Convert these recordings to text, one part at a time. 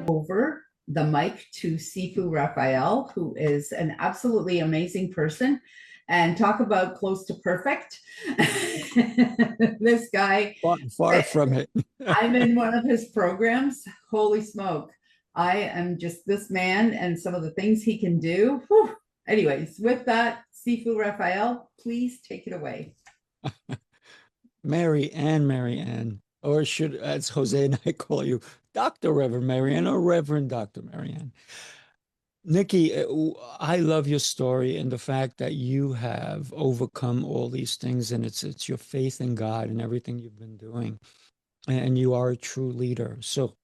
over the mic to Sifu Rafael, who is an absolutely amazing person, and talk about close to perfect. This guy, Far from it. I'm in one of his programs. Holy smoke. I am just this man and some of the things he can do. Whew. Anyways, with that, Sifu Rafael, please take it away. Marianne, or should, as Jose and I call you, Dr. Reverend Marianne or Reverend Dr. Marianne. Nikki, I love your story and the fact that you have overcome all these things, and it's your faith in God and everything you've been doing, and you are a true leader. So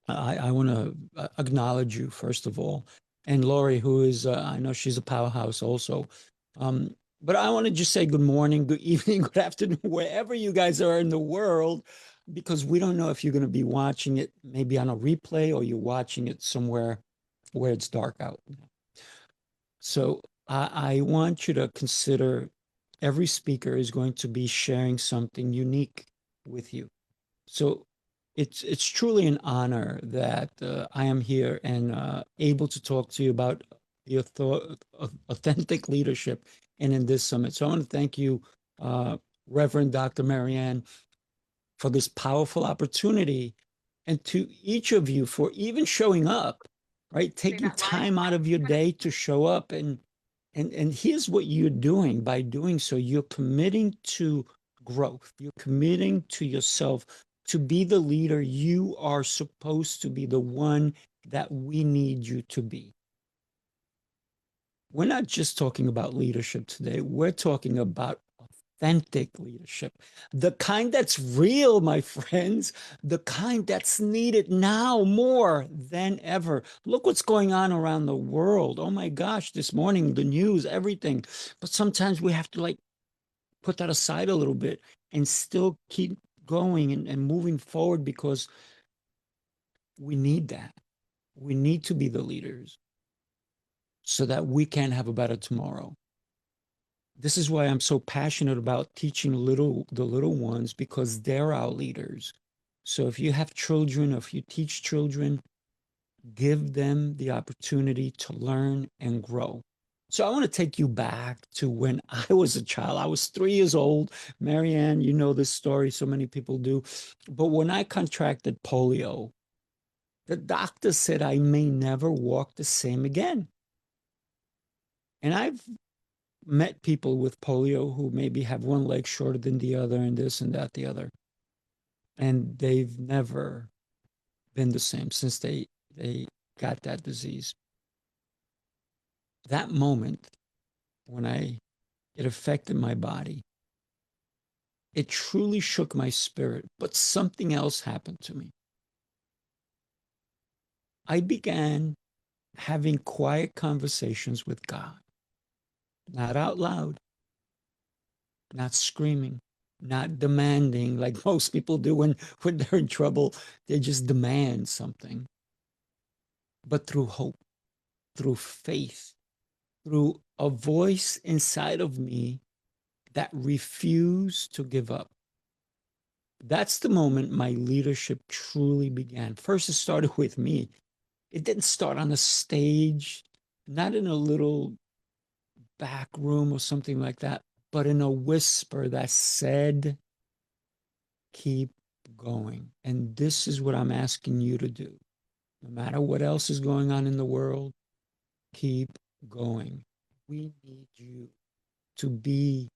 I want to acknowledge you first of all, and Lori, who is I know she's a powerhouse also. But I want to just say good morning, good evening, good afternoon, wherever you guys are in the world, because we don't know if you're going to be watching it maybe on a replay or you're watching it somewhere where it's dark out. So I want you to consider every speaker is going to be sharing something unique with you. So it's truly an honor that I am here and able to talk to you about the authentic leadership and in this summit. So I want to thank you, Reverend Dr. Marianne, for this powerful opportunity, and to each of you for even showing up, right? Taking time out of your day to show up. And here's what you're doing. By doing so, you're committing to growth. You're committing to yourself to be the leader you are supposed to be, the one that we need you to be. We're not just talking about leadership today. We're talking about authentic leadership, the kind that's real, my friends, the kind that's needed now more than ever. Look what's going on around the world. Oh my gosh, this morning, the news, everything. But sometimes we have to like put that aside a little bit and still keep going and moving forward, because we need that. We need to be the leaders so that we can have a better tomorrow. This is why I'm so passionate about teaching the little ones, because they're our leaders. So if you have children, or if you teach children, give them the opportunity to learn and grow. So I want to take you back to when I was a child. I was 3 years old. Marianne, you know this story. So many people do. But when I contracted polio, the doctor said I may never walk the same again. And I've met people with polio who maybe have one leg shorter than the other and this and that, the other. And they've never been the same since they got that disease. That moment when it affected my body, it truly shook my spirit, but something else happened to me. I began having quiet conversations with God, not out loud, not screaming, not demanding like most people do when they're in trouble. They just demand something. But through hope, through faith, through a voice inside of me that refused to give up. That's the moment my leadership truly began. First, it started with me. It didn't start on a stage, not in a little back room or something like that, but in a whisper that said, keep going. And this is what I'm asking you to do. No matter what else is going on in the world, keep going. We need you to be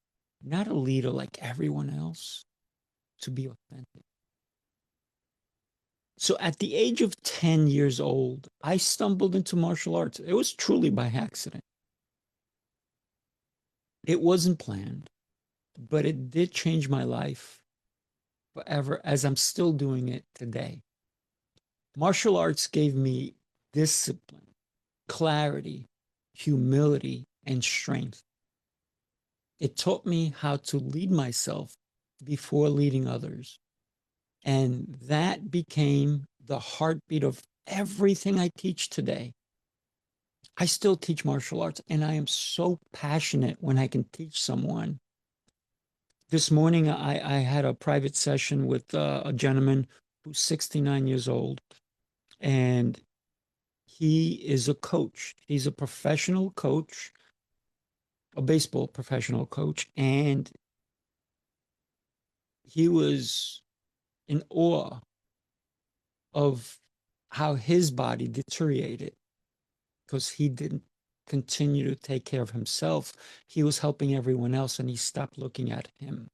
not a leader like everyone else, to be authentic. So at the age of 10 years old, I stumbled into martial arts. It was truly by accident. It wasn't planned, but it did change my life forever, as I'm still doing it today. Martial arts gave me discipline, clarity, humility, and strength. It taught me how to lead myself before leading others. And that became the heartbeat of everything I teach today. I still teach martial arts, and I am so passionate when I can teach someone. This morning, I had a private session with a gentleman who's 69 years old, and he is a coach. He's a professional coach, a baseball professional coach, and he was in awe of how his body deteriorated because he didn't continue to take care of himself. He was helping everyone else, and he stopped looking at him.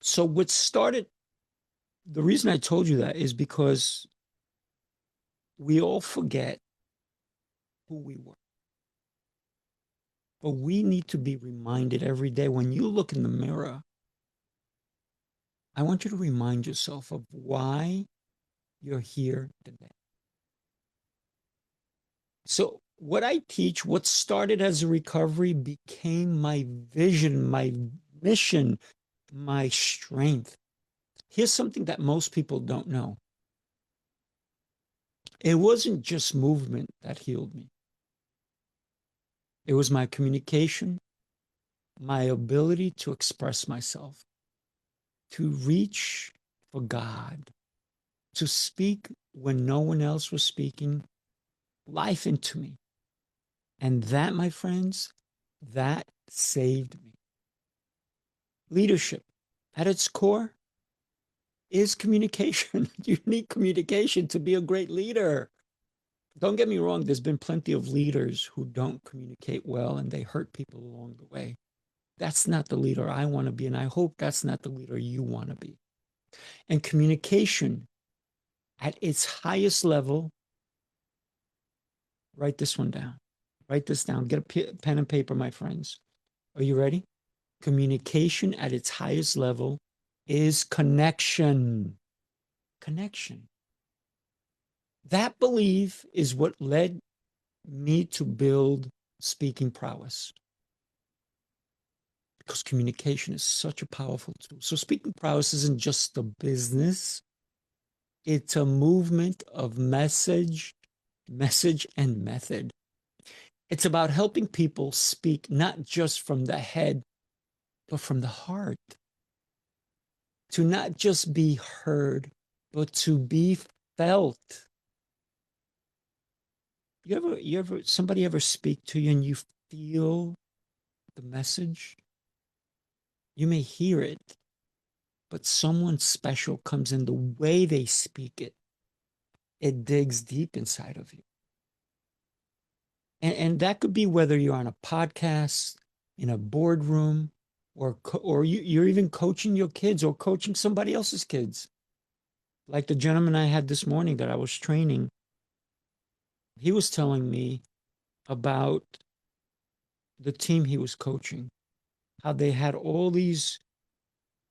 So what started, the reason I told you that is because we all forget who we were. But we need to be reminded every day when you look in the mirror. I want you to remind yourself of why you're here today. So what I teach, what started as a recovery became my vision, my mission, my strength. Here's something that most people don't know. It wasn't just movement that healed me. It was my communication, my ability to express myself, to reach for God, to speak when no one else was speaking, life into me. And that, my friends, that saved me. Leadership, at its core, is communication. You need communication to be a great leader. Don't get me wrong, there's been plenty of leaders who don't communicate well and they hurt people along the way. That's not the leader I want to be, and I hope that's not the leader you want to be. And communication at its highest level, write this one down. Write this down. Get a pen and paper, my friends. Are you ready? Communication at its highest level is connection. Connection. That belief is what led me to build speaking prowess. Because communication is such a powerful tool. So speaking prowess isn't just a business. It's a movement of message, and method. It's about helping people speak not just from the head, but from the heart. To not just be heard, but to be felt. Somebody ever speak to you and you feel the message? You may hear it, but someone special comes in the way they speak it. It digs deep inside of you. And that could be whether you're on a podcast, in a boardroom, or you're even coaching your kids or coaching somebody else's kids. Like the gentleman I had this morning that I was training, he was telling me about the team he was coaching, how they had all these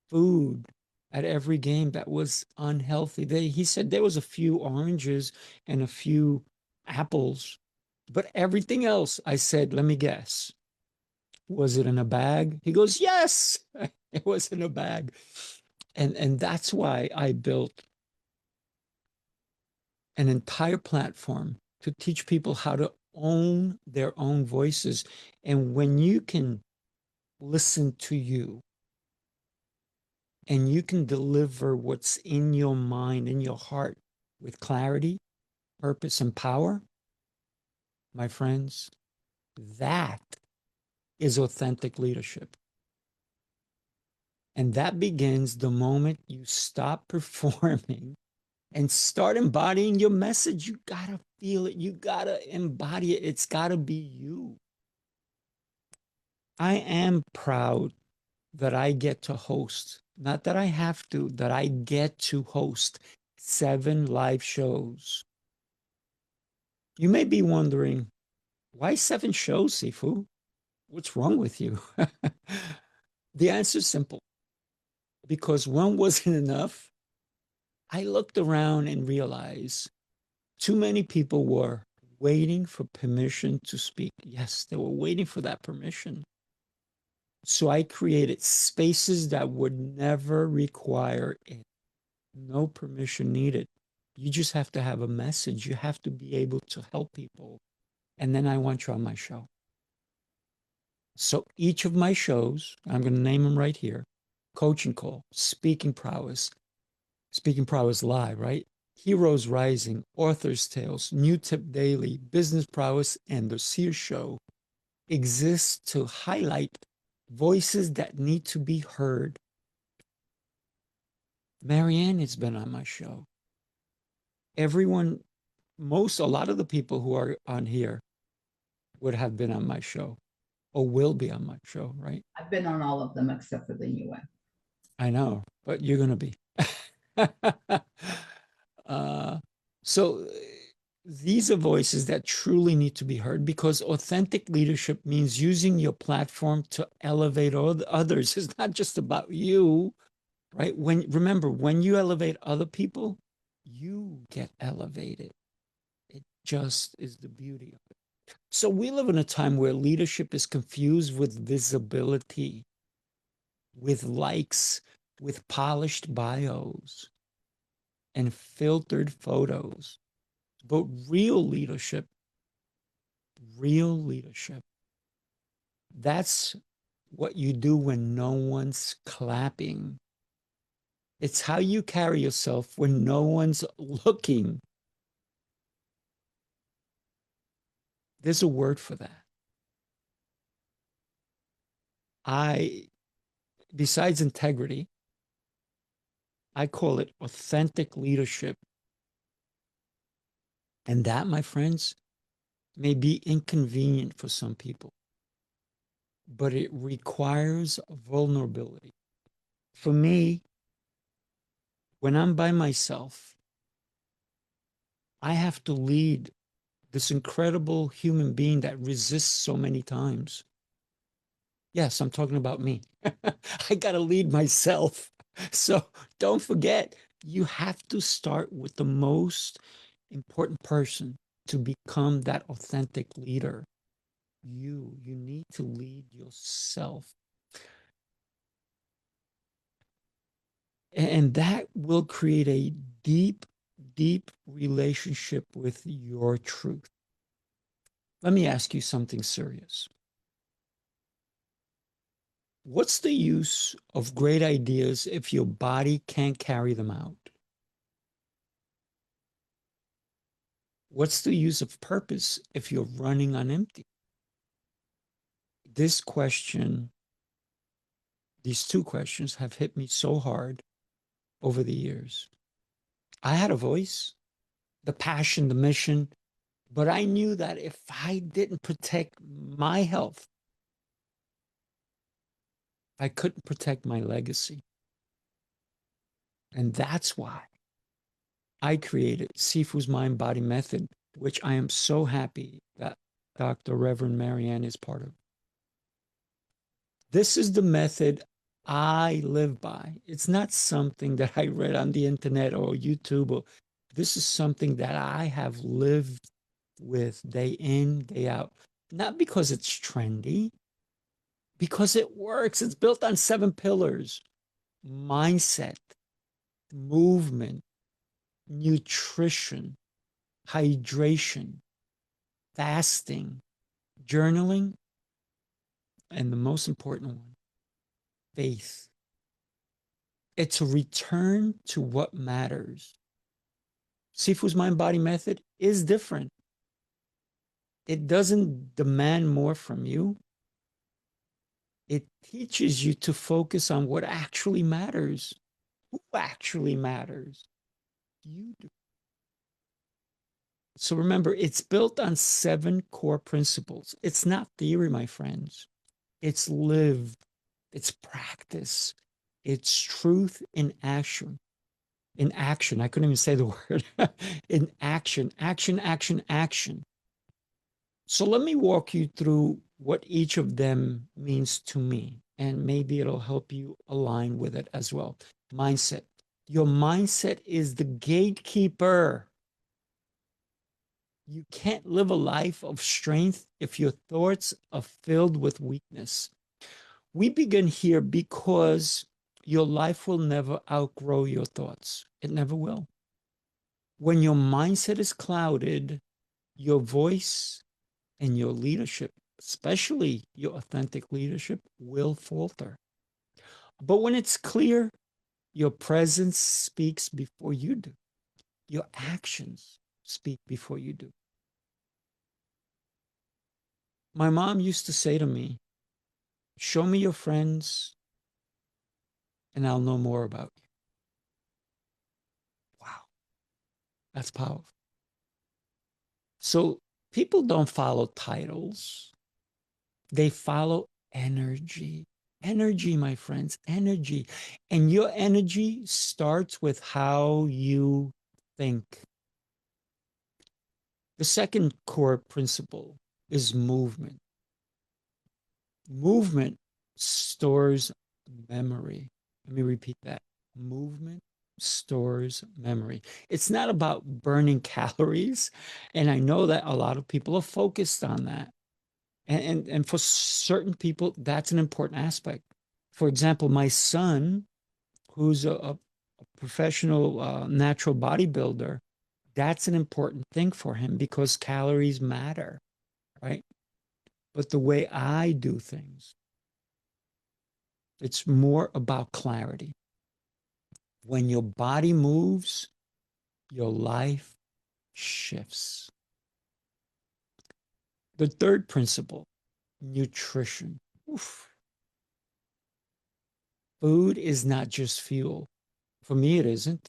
food at every game that was unhealthy. He said there was a few oranges and a few apples, but everything else, I said, let me guess. Was it in a bag? He goes, yes, it was in a bag. And that's why I built an entire platform to teach people how to own their own voices. And when you can listen to you and you can deliver what's in your mind, in your heart with clarity, purpose, and power, my friends, that is authentic leadership. And that begins the moment you stop performing and start embodying your message. You gotta feel it. You gotta embody it. It's gotta be you. I am proud that I get to host, not that I have to, that I get to host 7 live shows. You may be wondering, why 7 shows, Sifu? What's wrong with you? The answer is simple. Because one wasn't enough, I looked around and realized too many people were waiting for permission to speak. Yes, they were waiting for that permission. So I created spaces that would never require it. No permission needed. You just have to have a message. You have to be able to help people. And then I want you on my show. So each of my shows, I'm going to name them right here: Coaching Call, Speaking Prowess Live, right? Heroes Rising, Author's Tales, New Tip Daily, Business Prowess, and The Seer Show exist to highlight voices that need to be heard. Marianne has been on my show. Everyone, a lot of the people who are on here would have been on my show or will be on my show, right? I've been on all of them except for the UN. I know, but you're going to be. uh, so these are voices that truly need to be heard, because authentic leadership means using your platform to elevate others. It's not just about you, right? Remember, when you elevate other people, you get elevated. It just is the beauty of it. So we live in a time where leadership is confused with visibility, with likes, with polished bios and filtered photos. But real leadership, that's what you do when no one's clapping. It's how you carry yourself when no one's looking. There's a word for that. Besides integrity, I call it authentic leadership. And that, my friends, may be inconvenient for some people, but it requires vulnerability. For me, when I'm by myself, I have to lead this incredible human being that resists so many times. Yes, I'm talking about me. I got to lead myself. So don't forget, you have to start with the most important person to become that authentic leader. You need to lead yourself. And that will create a deep, deep relationship with your truth. Let me ask you something serious. What's the use of great ideas if your body can't carry them out? What's the use of purpose if you're running on empty? These two questions have hit me so hard over the years. I had a voice, the passion, the mission, but I knew that if I didn't protect my health, I couldn't protect my legacy. And that's why I created Sifu's Mind Body Method, which I am so happy that Dr. Reverend Marianne is part of. This is the method I live by. It's not something that I read on the internet or YouTube. This is something that I have lived with day in, day out. Not because it's trendy, because it works. It's built on 7 pillars: mindset, movement, nutrition, hydration, fasting, journaling, and the most important one, faith. It's a return to what matters. Sifu's Mind Body Method is different. It doesn't demand more from you. It teaches you to focus on what actually matters. Who actually matters? You do. So remember, it's built on 7 core principles. It's not theory, my friends. It's lived. It's practice. It's truth in action. In action. I couldn't even say the word. In action, action, action, action. So let me walk you through what each of them means to me, and maybe it'll help you align with it as well. Mindset. Your mindset is the gatekeeper. You can't live a life of strength if your thoughts are filled with weakness. We begin here because your life will never outgrow your thoughts. It never will. When your mindset is clouded, your voice and your leadership, especially your authentic leadership, will falter. But when it's clear, your presence speaks before you do. Your actions speak before you do. My mom used to say to me, show me your friends and I'll know more about you. Wow, that's powerful. So people don't follow titles. They follow energy. Energy, my friends, energy. And your energy starts with how you think. The second core principle is movement. Movement stores memory. Let me repeat that. Movement stores memory. It's not about burning calories. And I know that a lot of people are focused on that. And for certain people, that's an important aspect. For example, my son, who's a professional natural bodybuilder, that's an important thing for him because calories matter, right? But the way I do things, it's more about clarity. When your body moves, your life shifts. The third principle, nutrition. Oof. Food is not just fuel. For me, it isn't.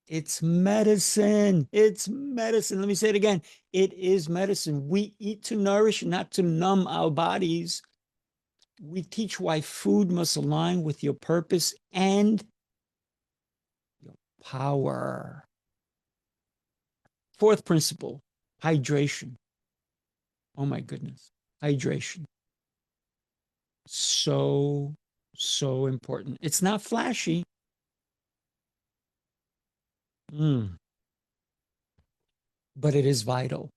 It's medicine. It's medicine. Let me say it again. It is medicine. We eat to nourish, not to numb our bodies. We teach why food must align with your purpose and your power. Fourth principle, hydration. Oh my goodness. Hydration. So, so important. It's not flashy. Mm, but it is vital.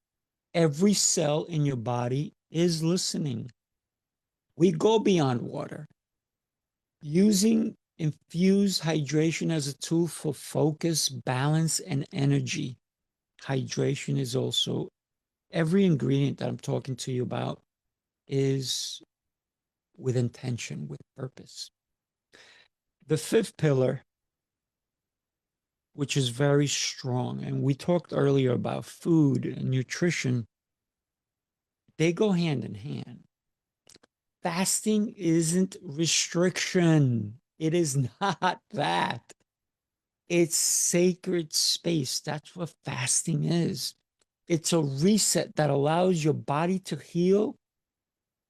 Every cell in your body is listening. We go beyond water. Using infused hydration as a tool for focus, balance, and energy. Hydration is also every ingredient that I'm talking to you about is with intention, with purpose. The fifth pillar, which is very strong, and we talked earlier about food and nutrition, they go hand in hand. Fasting isn't restriction. It is not that. It's sacred space. That's what fasting is. It's a reset that allows your body to heal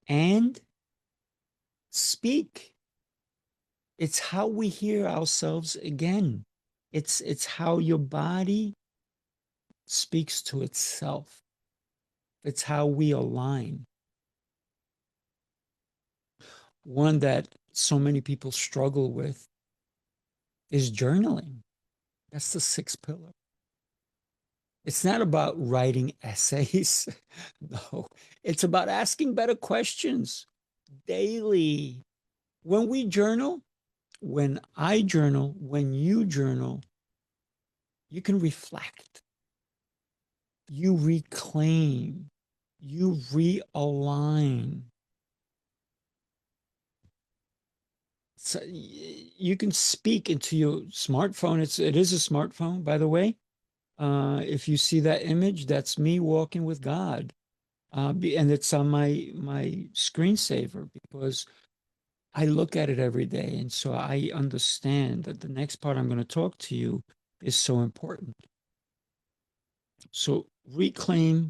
and speak. It's how we hear ourselves again. It's how your body speaks to itself. It's how we align. One that so many people struggle with is journaling. That's the sixth pillar. It's not about writing essays. No, it's about asking better questions daily. When we journal, when I journal, when you journal, you can reflect, you reclaim, you realign. So you can speak into your smartphone. It is a smartphone, by the way. If you see that image, that's me walking with God. And it's on my screensaver because I look at it every day. And so I understand that the next part I'm going to talk to you is so important. So reclaim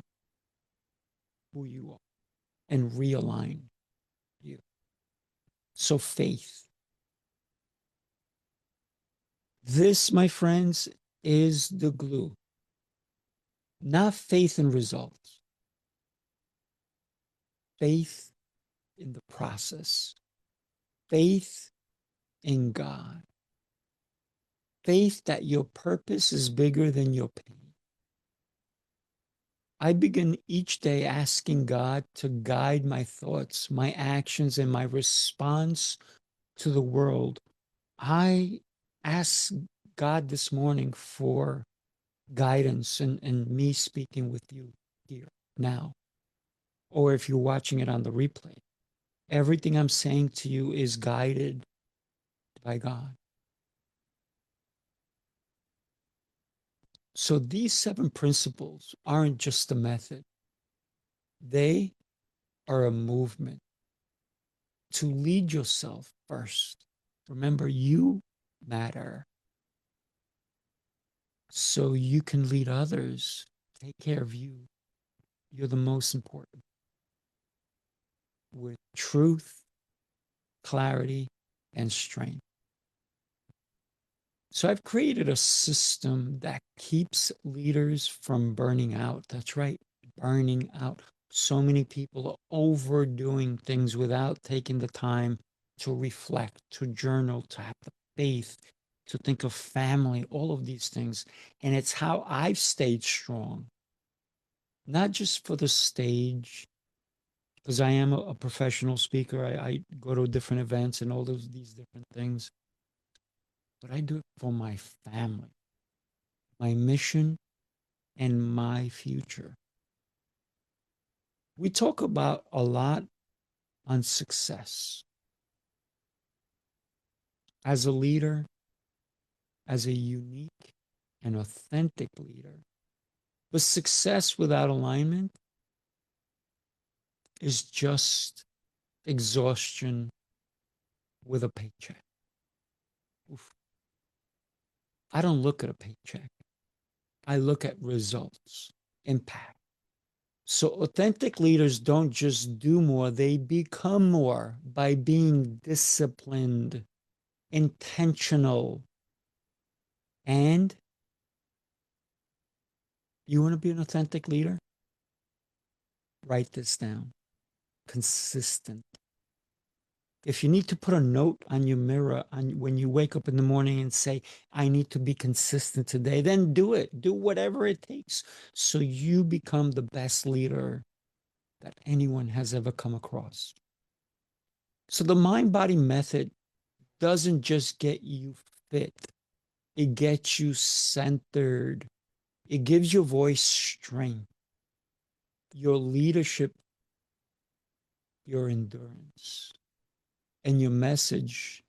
who you are and realign you. So faith. This, my friends, is the glue. Not faith in results. Faith in the process. Faith in God. Faith that your purpose is bigger than your pain. I begin each day asking God to guide my thoughts, my actions, and my response to the world. I asked God this morning for guidance and me speaking with you here now, or if you're watching it on the replay. Everything I'm saying to you is guided by God. So these 7 principles aren't just a method. They are a movement to lead yourself first. Remember, you matter. So you can lead others. Take care of you. You're the most important. With truth, clarity, and strength. So I've created a system that keeps leaders from burning out. That's right, burning out. So many people are overdoing things without taking the time to reflect, to journal, to have the faith, to think of family, all of these things. And it's how I've stayed strong, not just for the stage, because I am a professional speaker. I go to different events and all these different things, but I do it for my family, my mission, and my future. We talk about a lot on success. As a leader, as a unique and authentic leader, but success without alignment is just exhaustion with a paycheck. Oof. I don't look at a paycheck. I look at results, impact. So authentic leaders don't just do more, they become more by being disciplined, intentional. And you want to be an authentic leader? Write this down. Consistent. If you need to put a note on your mirror when you wake up in the morning and say, I need to be consistent today, then do it. Do whatever it takes so you become the best leader that anyone has ever come across. So the mind body method doesn't just get you fit, it gets you centered. It gives your voice strength, your leadership, your endurance. And your message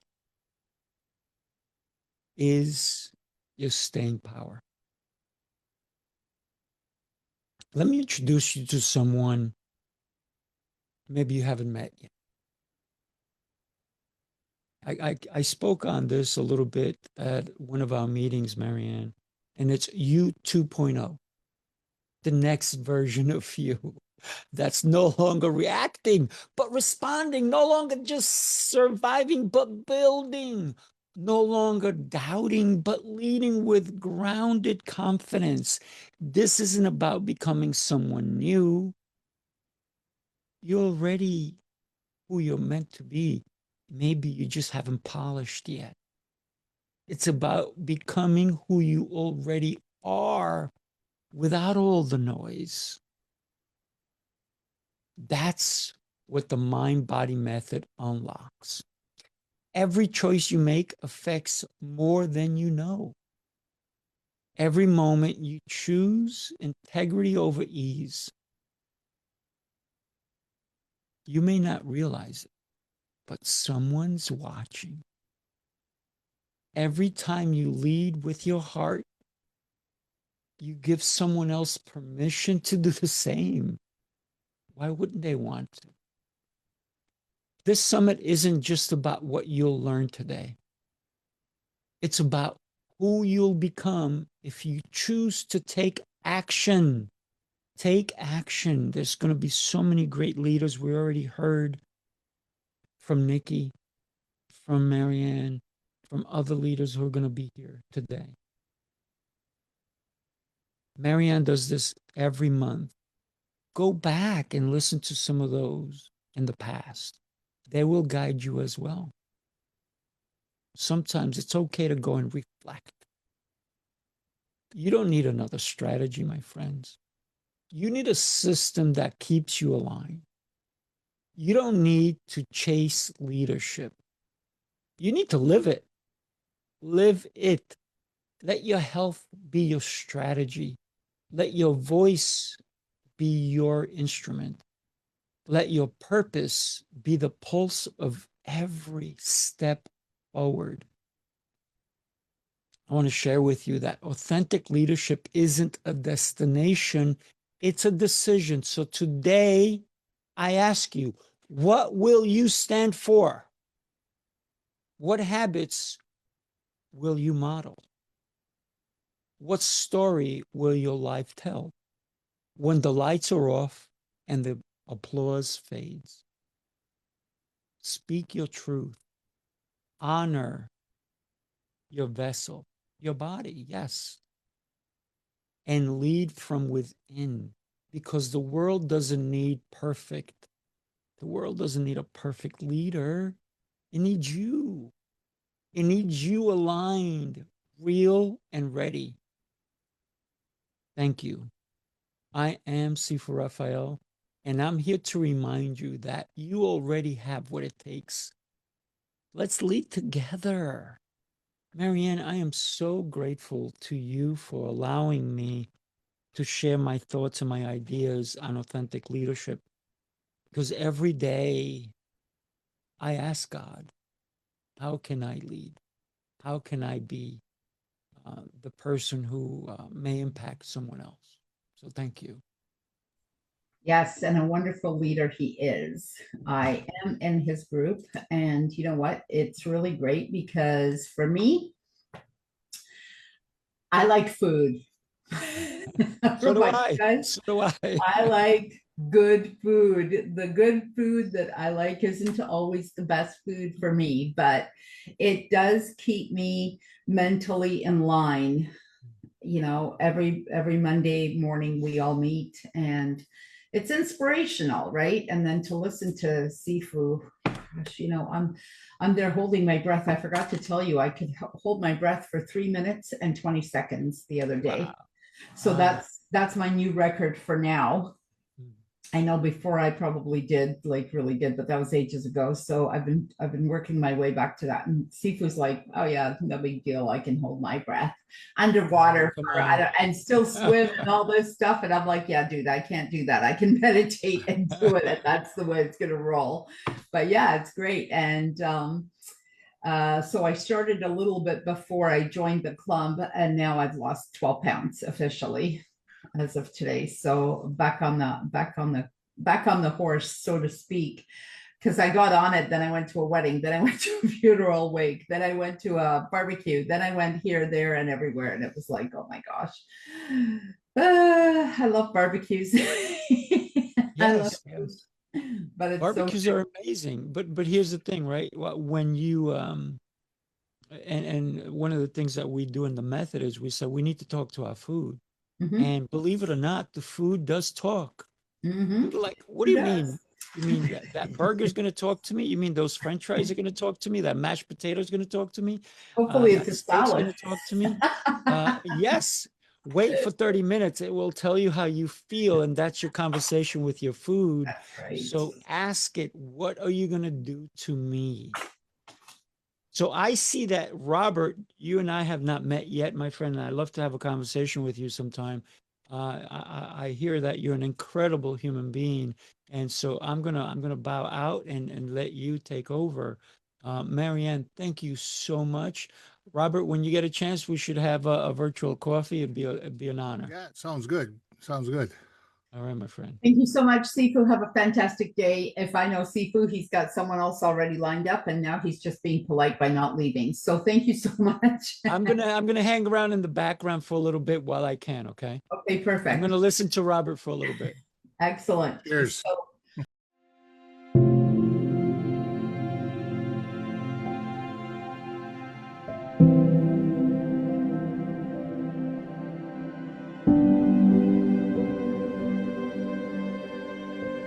is your staying power. Let me introduce you to someone maybe you haven't met yet. I spoke on this a little bit at one of our meetings, Marianne, and it's you 2.0, the next version of you that's no longer reacting, but responding, no longer just surviving, but building, no longer doubting, but leading with grounded confidence. This isn't about becoming someone new. You're already who you're meant to be. Maybe you just haven't polished yet. It's about becoming who you already are without all the noise. That's what the mind body method unlocks. Every choice you make affects more than you know. Every moment you choose integrity over ease. You may not realize it, but someone's watching. Every time you lead with your heart, you give someone else permission to do the same. Why wouldn't they want to? This summit isn't just about what you'll learn today. It's about who you'll become if you choose to take action. Take action. There's going to be so many great leaders. We already heard from Nikki, from Marianne, from other leaders who are going to be here today. Marianne does this every month. Go back and listen to some of those in the past. They will guide you as well. Sometimes it's okay to go and reflect. You don't need another strategy, my friends. You need a system that keeps you aligned. You don't need to chase leadership. You need to live it. Live it. Let your health be your strategy. Let your voice be your instrument. Let your purpose be the pulse of every step forward. I want to share with you that authentic leadership isn't a destination, it's a decision. So today, I ask you, what will you stand for? What habits will you model? What story will your life tell when the lights are off and the applause fades? Speak your truth. Honor your vessel, your body, yes, and lead from within, because the world doesn't need perfect. The world doesn't need a perfect leader. It needs you. It needs you aligned, real, and ready. Thank you. I am Sifu Rafael, and I'm here to remind you that you already have what it takes. Let's lead together. Marianne, I am so grateful to you for allowing me to share my thoughts and my ideas on authentic leadership, because every day I ask God, how can I lead? How can I be the person who may impact someone else? So thank you. Yes, and a wonderful leader he is. I am in his group, and you know what? It's really great because for me, I like food. So For do my I. guys, So do I. I like good food. The good food that I like isn't always the best food for me, but it does keep me mentally in line. You know, every Monday morning we all meet, and it's inspirational, right? And then to listen to Sifu, gosh, you know, I'm there holding my breath. I forgot to tell you I could hold my breath for 3 minutes and 20 seconds the other day. Wow. So Wow. that's my new record for now. Mm. I know before I probably did, like really did, but that was ages ago. So I've been working my way back to that. And Sifu's like, oh yeah, no big deal. I can hold my breath underwater Come for on. and still swim and all this stuff. And I'm like, yeah, dude, I can't do that. I can meditate and do it, and that's the way it's gonna roll. But yeah, it's great. And so I started a little bit before I joined the club, and now I've lost 12 pounds officially as of today. So back on the horse, so to speak, because I got on it. Then I went to a wedding. Then I went to a funeral wake. Then I went to a barbecue. Then I went here, there, and everywhere. And it was like, oh my gosh, I love barbecues. I love Yes, food, yes. but it's so Barbecues are amazing, but here's the thing, right? When you and one of the things that we do in the method is we say we need to talk to our food. mm-hmm, And believe it or not, the food does talk. mm-hmm. You're like, what do It you mean? does. You mean that burger's going to talk to me? You mean those French fries are going to talk to me? That mashed potato is going to talk to me? Hopefully, it's That a steak's going salad. to talk to me? Yes. Wait for 30 minutes. It will tell you how you feel, and that's your conversation with your food. That's right. So ask it, what are you going to do to me? So I see that, Robert, you and I have not met yet, my friend, and I'd love to have a conversation with you sometime. I hear that you're an incredible human being, and so I'm gonna bow out and let you take over. Marianne, thank you so much. Robert, when you get a chance, we should have a virtual coffee. It'd be an honor. Yeah, sounds good. Sounds good. All right, my friend. Thank you so much, Sifu. Have a fantastic day. If I know Sifu, he's got someone else already lined up, and now he's just being polite by not leaving. So thank you so much. I'm gonna hang around in the background for a little bit while I can. Okay. Okay, I'm perfect. gonna listen to Robert for a little bit. Excellent. Cheers. So